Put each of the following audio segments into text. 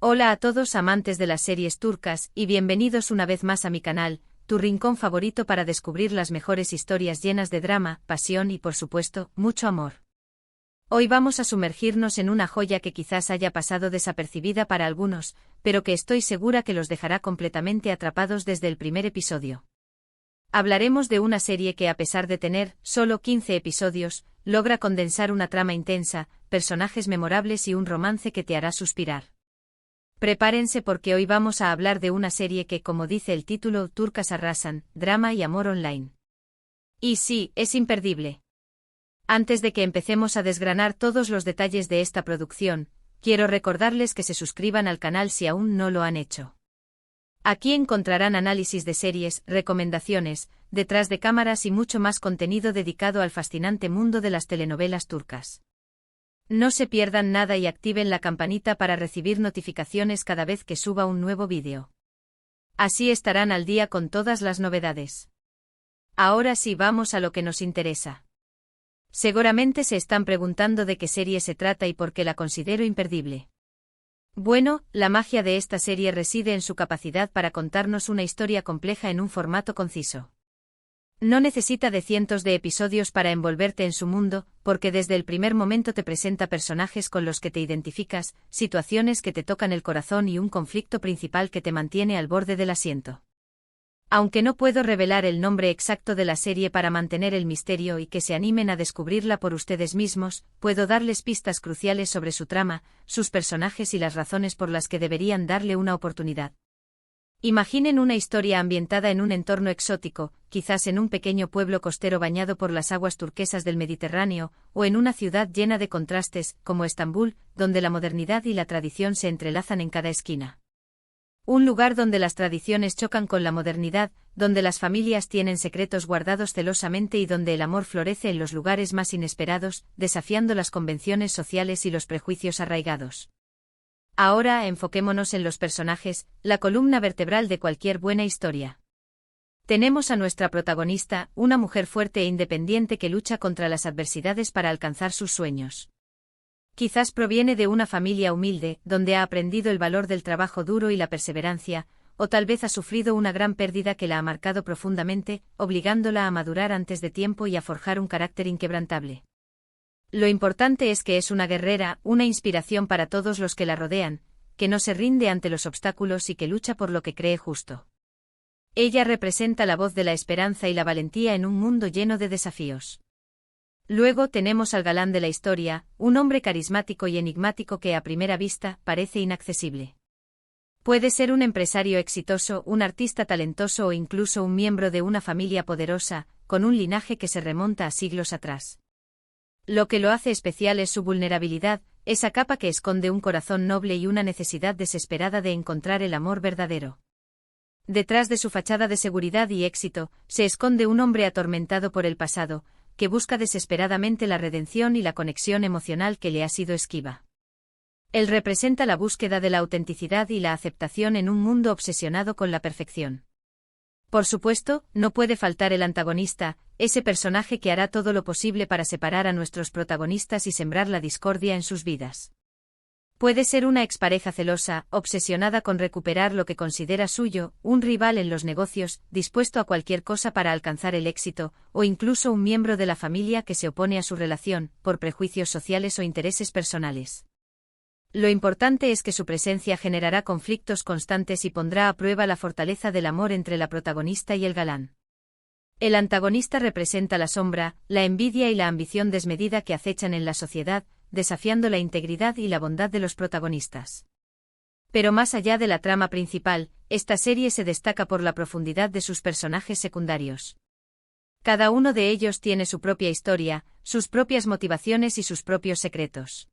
Hola a todos amantes de las series turcas y bienvenidos una vez más a mi canal, tu rincón favorito para descubrir las mejores historias llenas de drama, pasión y por supuesto, mucho amor. Hoy vamos a sumergirnos en una joya que quizás haya pasado desapercibida para algunos, pero que estoy segura que los dejará completamente atrapados desde el primer episodio. Hablaremos de una serie que a pesar de tener solo 15 episodios, logra condensar una trama intensa, personajes memorables y un romance que te hará suspirar. Prepárense porque hoy vamos a hablar de una serie que, como dice el título, turcas arrasan, drama y amor online. Y sí, es imperdible. Antes de que empecemos a desgranar todos los detalles de esta producción, quiero recordarles que se suscriban al canal si aún no lo han hecho. Aquí encontrarán análisis de series, recomendaciones, detrás de cámaras y mucho más contenido dedicado al fascinante mundo de las telenovelas turcas. No se pierdan nada y activen la campanita para recibir notificaciones cada vez que suba un nuevo vídeo. Así estarán al día con todas las novedades. Ahora sí vamos a lo que nos interesa. Seguramente se están preguntando de qué serie se trata y por qué la considero imperdible. Bueno, la magia de esta serie reside en su capacidad para contarnos una historia compleja en un formato conciso. No necesita de cientos de episodios para envolverte en su mundo, porque desde el primer momento te presenta personajes con los que te identificas, situaciones que te tocan el corazón y un conflicto principal que te mantiene al borde del asiento. Aunque no puedo revelar el nombre exacto de la serie para mantener el misterio y que se animen a descubrirla por ustedes mismos, puedo darles pistas cruciales sobre su trama, sus personajes y las razones por las que deberían darle una oportunidad. Imaginen una historia ambientada en un entorno exótico, quizás en un pequeño pueblo costero bañado por las aguas turquesas del Mediterráneo, o en una ciudad llena de contrastes, como Estambul, donde la modernidad y la tradición se entrelazan en cada esquina. Un lugar donde las tradiciones chocan con la modernidad, donde las familias tienen secretos guardados celosamente y donde el amor florece en los lugares más inesperados, desafiando las convenciones sociales y los prejuicios arraigados. Ahora enfoquémonos en los personajes, la columna vertebral de cualquier buena historia. Tenemos a nuestra protagonista, una mujer fuerte e independiente que lucha contra las adversidades para alcanzar sus sueños. Quizás proviene de una familia humilde, donde ha aprendido el valor del trabajo duro y la perseverancia, o tal vez ha sufrido una gran pérdida que la ha marcado profundamente, obligándola a madurar antes de tiempo y a forjar un carácter inquebrantable. Lo importante es que es una guerrera, una inspiración para todos los que la rodean, que no se rinde ante los obstáculos y que lucha por lo que cree justo. Ella representa la voz de la esperanza y la valentía en un mundo lleno de desafíos. Luego tenemos al galán de la historia, un hombre carismático y enigmático que a primera vista parece inaccesible. Puede ser un empresario exitoso, un artista talentoso o incluso un miembro de una familia poderosa, con un linaje que se remonta a siglos atrás. Lo que lo hace especial es su vulnerabilidad, esa capa que esconde un corazón noble y una necesidad desesperada de encontrar el amor verdadero. Detrás de su fachada de seguridad y éxito, se esconde un hombre atormentado por el pasado, que busca desesperadamente la redención y la conexión emocional que le ha sido esquiva. Él representa la búsqueda de la autenticidad y la aceptación en un mundo obsesionado con la perfección. Por supuesto, no puede faltar el antagonista, ese personaje que hará todo lo posible para separar a nuestros protagonistas y sembrar la discordia en sus vidas. Puede ser una expareja celosa, obsesionada con recuperar lo que considera suyo, un rival en los negocios, dispuesto a cualquier cosa para alcanzar el éxito, o incluso un miembro de la familia que se opone a su relación, por prejuicios sociales o intereses personales. Lo importante es que su presencia generará conflictos constantes y pondrá a prueba la fortaleza del amor entre la protagonista y el galán. El antagonista representa la sombra, la envidia y la ambición desmedida que acechan en la sociedad, desafiando la integridad y la bondad de los protagonistas. Pero más allá de la trama principal, esta serie se destaca por la profundidad de sus personajes secundarios. Cada uno de ellos tiene su propia historia, sus propias motivaciones y sus propios secretos.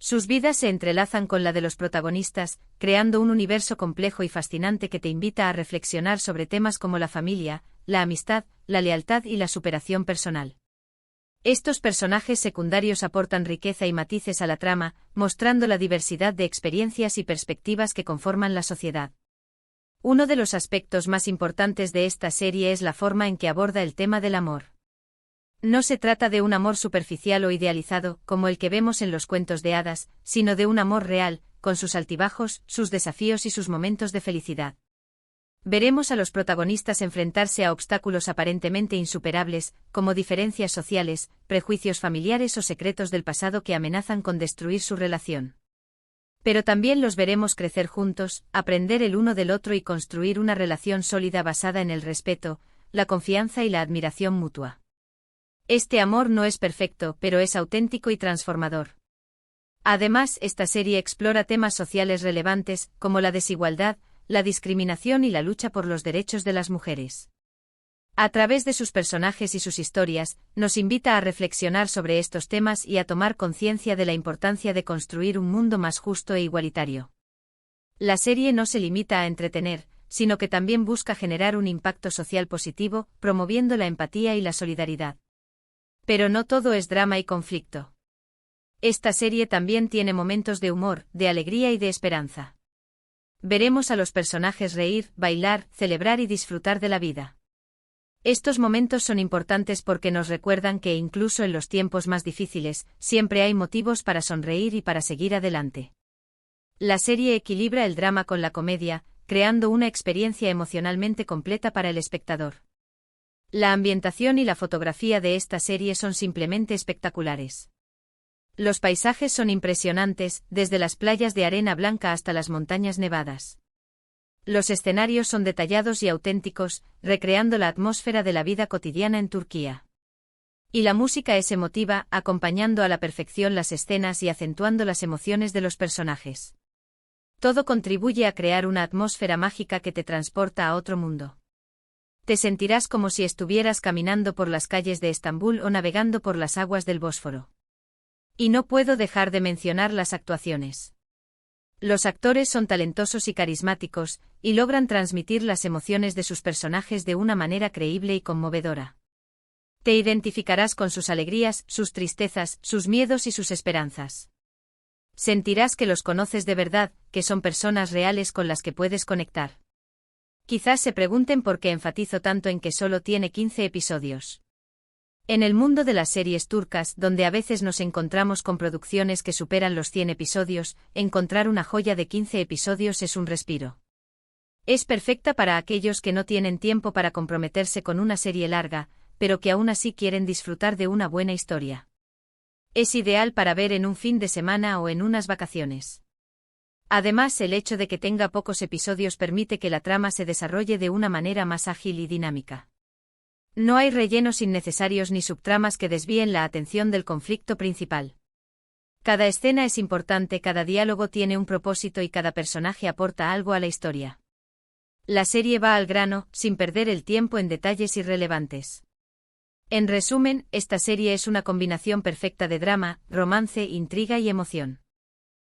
Sus vidas se entrelazan con la de los protagonistas, creando un universo complejo y fascinante que te invita a reflexionar sobre temas como la familia, la amistad, la lealtad y la superación personal. Estos personajes secundarios aportan riqueza y matices a la trama, mostrando la diversidad de experiencias y perspectivas que conforman la sociedad. Uno de los aspectos más importantes de esta serie es la forma en que aborda el tema del amor. No se trata de un amor superficial o idealizado, como el que vemos en los cuentos de hadas, sino de un amor real, con sus altibajos, sus desafíos y sus momentos de felicidad. Veremos a los protagonistas enfrentarse a obstáculos aparentemente insuperables, como diferencias sociales, prejuicios familiares o secretos del pasado que amenazan con destruir su relación. Pero también los veremos crecer juntos, aprender el uno del otro y construir una relación sólida basada en el respeto, la confianza y la admiración mutua. Este amor no es perfecto, pero es auténtico y transformador. Además, esta serie explora temas sociales relevantes, como la desigualdad, la discriminación y la lucha por los derechos de las mujeres. A través de sus personajes y sus historias, nos invita a reflexionar sobre estos temas y a tomar conciencia de la importancia de construir un mundo más justo e igualitario. La serie no se limita a entretener, sino que también busca generar un impacto social positivo, promoviendo la empatía y la solidaridad. Pero no todo es drama y conflicto. Esta serie también tiene momentos de humor, de alegría y de esperanza. Veremos a los personajes reír, bailar, celebrar y disfrutar de la vida. Estos momentos son importantes porque nos recuerdan que incluso en los tiempos más difíciles, siempre hay motivos para sonreír y para seguir adelante. La serie equilibra el drama con la comedia, creando una experiencia emocionalmente completa para el espectador. La ambientación y la fotografía de esta serie son simplemente espectaculares. Los paisajes son impresionantes, desde las playas de arena blanca hasta las montañas nevadas. Los escenarios son detallados y auténticos, recreando la atmósfera de la vida cotidiana en Turquía. Y la música es emotiva, acompañando a la perfección las escenas y acentuando las emociones de los personajes. Todo contribuye a crear una atmósfera mágica que te transporta a otro mundo. Te sentirás como si estuvieras caminando por las calles de Estambul o navegando por las aguas del Bósforo. Y no puedo dejar de mencionar las actuaciones. Los actores son talentosos y carismáticos, y logran transmitir las emociones de sus personajes de una manera creíble y conmovedora. Te identificarás con sus alegrías, sus tristezas, sus miedos y sus esperanzas. Sentirás que los conoces de verdad, que son personas reales con las que puedes conectar. Quizás se pregunten por qué enfatizo tanto en que solo tiene 15 episodios. En el mundo de las series turcas, donde a veces nos encontramos con producciones que superan los 100 episodios, encontrar una joya de 15 episodios es un respiro. Es perfecta para aquellos que no tienen tiempo para comprometerse con una serie larga, pero que aún así quieren disfrutar de una buena historia. Es ideal para ver en un fin de semana o en unas vacaciones. Además, el hecho de que tenga pocos episodios permite que la trama se desarrolle de una manera más ágil y dinámica. No hay rellenos innecesarios ni subtramas que desvíen la atención del conflicto principal. Cada escena es importante, cada diálogo tiene un propósito y cada personaje aporta algo a la historia. La serie va al grano, sin perder el tiempo en detalles irrelevantes. En resumen, esta serie es una combinación perfecta de drama, romance, intriga y emoción.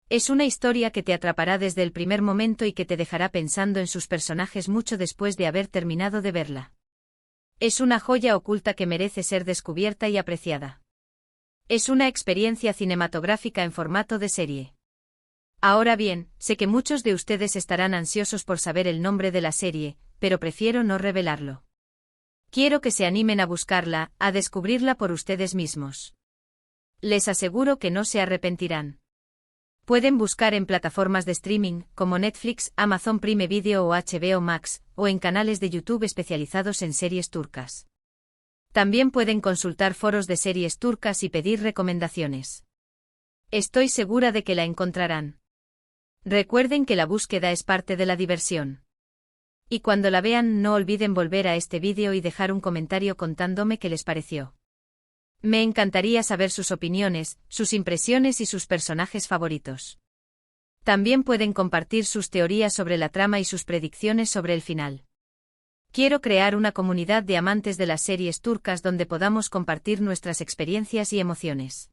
Es una historia que te atrapará desde el primer momento y que te dejará pensando en sus personajes mucho después de haber terminado de verla. Es una joya oculta que merece ser descubierta y apreciada. Es una experiencia cinematográfica en formato de serie. Ahora bien, sé que muchos de ustedes estarán ansiosos por saber el nombre de la serie, pero prefiero no revelarlo. Quiero que se animen a buscarla, a descubrirla por ustedes mismos. Les aseguro que no se arrepentirán. Pueden buscar en plataformas de streaming, como Netflix, Amazon Prime Video o HBO Max, o en canales de YouTube especializados en series turcas. También pueden consultar foros de series turcas y pedir recomendaciones. Estoy segura de que la encontrarán. Recuerden que la búsqueda es parte de la diversión. Y cuando la vean no olviden volver a este vídeo y dejar un comentario contándome qué les pareció. Me encantaría saber sus opiniones, sus impresiones y sus personajes favoritos. También pueden compartir sus teorías sobre la trama y sus predicciones sobre el final. Quiero crear una comunidad de amantes de las series turcas donde podamos compartir nuestras experiencias y emociones.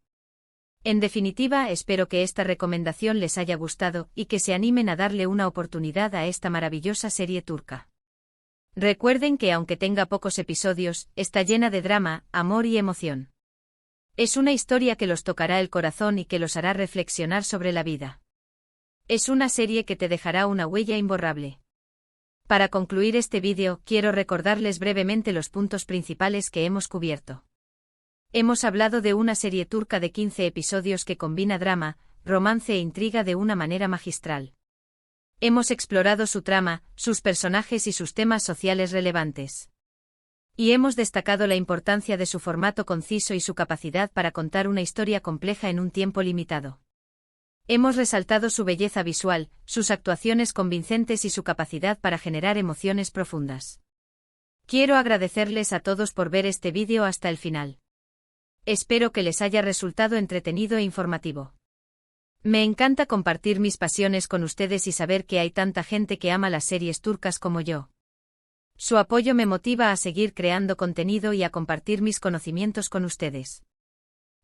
En definitiva, espero que esta recomendación les haya gustado y que se animen a darle una oportunidad a esta maravillosa serie turca. Recuerden que aunque tenga pocos episodios, está llena de drama, amor y emoción. Es una historia que los tocará el corazón y que los hará reflexionar sobre la vida. Es una serie que te dejará una huella imborrable. Para concluir este vídeo, quiero recordarles brevemente los puntos principales que hemos cubierto. Hemos hablado de una serie turca de 15 episodios que combina drama, romance e intriga de una manera magistral. Hemos explorado su trama, sus personajes y sus temas sociales relevantes. Y hemos destacado la importancia de su formato conciso y su capacidad para contar una historia compleja en un tiempo limitado. Hemos resaltado su belleza visual, sus actuaciones convincentes y su capacidad para generar emociones profundas. Quiero agradecerles a todos por ver este vídeo hasta el final. Espero que les haya resultado entretenido e informativo. Me encanta compartir mis pasiones con ustedes y saber que hay tanta gente que ama las series turcas como yo. Su apoyo me motiva a seguir creando contenido y a compartir mis conocimientos con ustedes.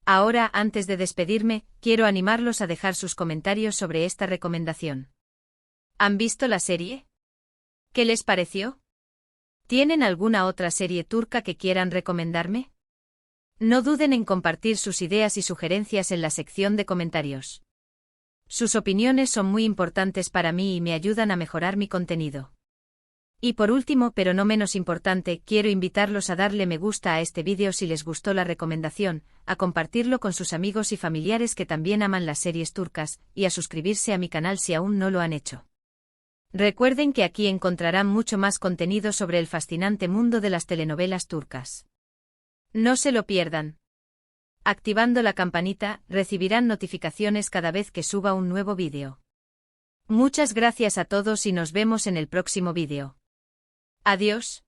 Ahora, antes de despedirme, quiero animarlos a dejar sus comentarios sobre esta recomendación. ¿Han visto la serie? ¿Qué les pareció? ¿Tienen alguna otra serie turca que quieran recomendarme? No duden en compartir sus ideas y sugerencias en la sección de comentarios. Sus opiniones son muy importantes para mí y me ayudan a mejorar mi contenido. Y por último, pero no menos importante, quiero invitarlos a darle me gusta a este vídeo si les gustó la recomendación, a compartirlo con sus amigos y familiares que también aman las series turcas, y a suscribirse a mi canal si aún no lo han hecho. Recuerden que aquí encontrarán mucho más contenido sobre el fascinante mundo de las telenovelas turcas. No se lo pierdan. Activando la campanita, recibirán notificaciones cada vez que suba un nuevo vídeo. Muchas gracias a todos y nos vemos en el próximo vídeo. Adiós.